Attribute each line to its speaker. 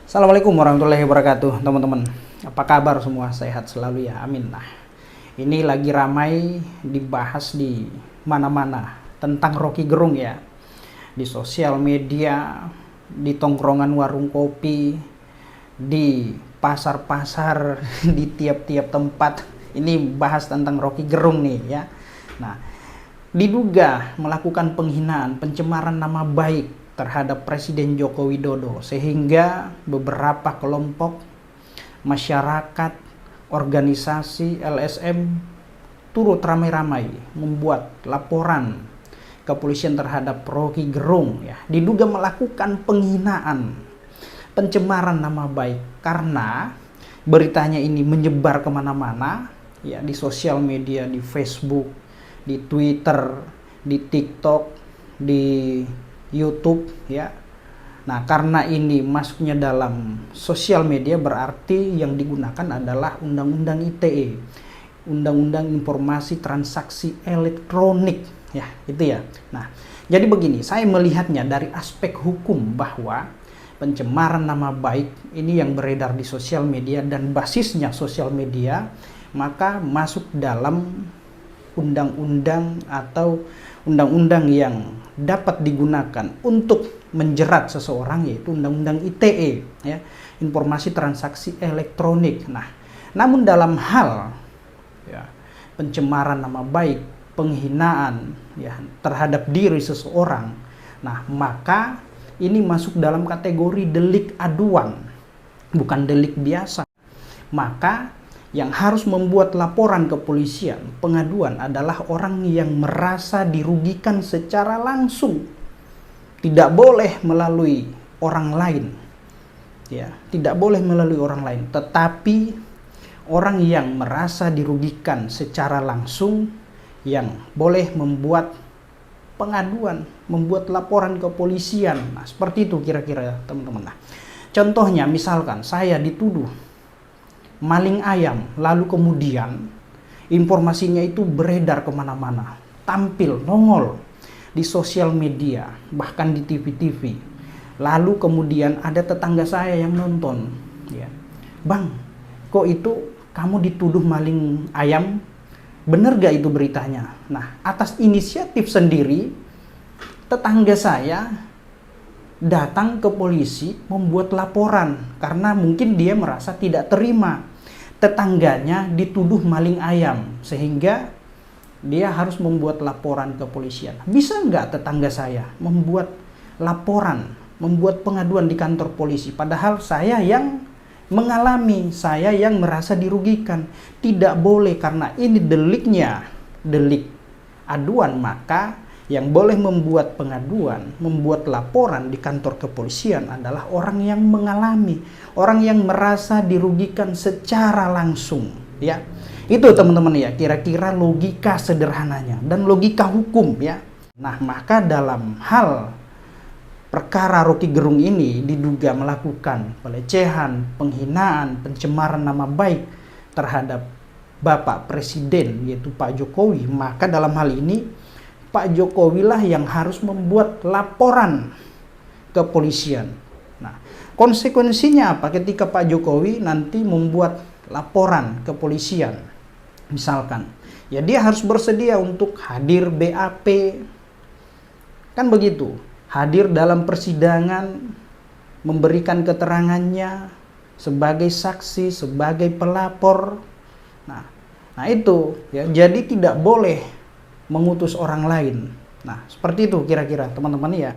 Speaker 1: Assalamualaikum warahmatullahi wabarakatuh, teman-teman. Apa kabar semua? Sehat selalu ya, amin. Nah, ini lagi ramai dibahas di mana-mana tentang Rocky Gerung ya. Di sosial media, di tongkrongan warung kopi, di pasar-pasar, di tiap-tiap tempat. Ini bahas tentang Rocky Gerung nih ya. Nah, diduga melakukan penghinaan, pencemaran nama baik terhadap Presiden Joko Widodo, sehingga beberapa kelompok masyarakat, organisasi, LSM turut ramai-ramai membuat laporan kepolisian terhadap Rocky Gerung ya, diduga melakukan penghinaan, pencemaran nama baik, karena beritanya ini menyebar kemana-mana ya, di sosial media, di Facebook, di Twitter, di TikTok, di YouTube ya. Nah, karena ini masuknya dalam sosial media, berarti yang digunakan adalah Undang-Undang ITE, Undang-Undang Informasi Transaksi Elektronik ya, itu ya. Nah, jadi begini, saya melihatnya dari aspek hukum bahwa pencemaran nama baik ini yang beredar di sosial media dan basisnya sosial media, maka masuk dalam undang-undang atau undang-undang yang dapat digunakan untuk menjerat seseorang, yaitu Undang-Undang ITE ya, Informasi Transaksi Elektronik. Nah, namun dalam hal ya, pencemaran nama baik, penghinaan ya terhadap diri seseorang, nah maka ini masuk dalam kategori delik aduan, bukan delik biasa. Maka yang harus membuat laporan kepolisian, pengaduan adalah orang yang merasa dirugikan secara langsung. Tidak boleh melalui orang lain. Ya, tidak boleh melalui orang lain, tetapi orang yang merasa dirugikan secara langsung yang boleh membuat pengaduan, membuat laporan kepolisian. Nah, seperti itu kira-kira, teman-teman. Nah, contohnya misalkan saya dituduh maling ayam, lalu kemudian informasinya itu beredar kemana-mana, tampil, nongol di sosial media, bahkan di TV-TV. Lalu kemudian ada tetangga saya yang nonton, ya, "Bang, kok itu kamu dituduh maling ayam? Bener gak itu beritanya?" Nah, atas inisiatif sendiri, tetangga saya datang ke polisi membuat laporan karena mungkin dia merasa tidak terima tetangganya dituduh maling ayam, sehingga dia harus membuat laporan ke polisian. Bisa nggak tetangga saya membuat laporan, membuat pengaduan di kantor polisi, padahal saya yang mengalami, saya yang merasa dirugikan? Tidak boleh, karena ini deliknya delik aduan. Maka yang boleh membuat pengaduan, membuat laporan di kantor kepolisian adalah orang yang mengalami, orang yang merasa dirugikan secara langsung ya. Itu teman-teman ya, kira-kira logika sederhananya dan logika hukum ya. Nah, maka dalam hal perkara Rocky Gerung ini diduga melakukan pelecehan, penghinaan, pencemaran nama baik terhadap Bapak Presiden, yaitu Pak Jokowi, maka dalam hal ini Pak Jokowi lah yang harus membuat laporan kepolisian. Nah, konsekuensinya apa ketika Pak Jokowi nanti membuat laporan kepolisian? Misalkan, ya dia harus bersedia untuk hadir BAP, kan begitu, hadir dalam persidangan, memberikan keterangannya sebagai saksi, sebagai pelapor. Nah itu ya, jadi tidak boleh mengutus orang lain. Nah, seperti itu kira-kira teman-teman ya.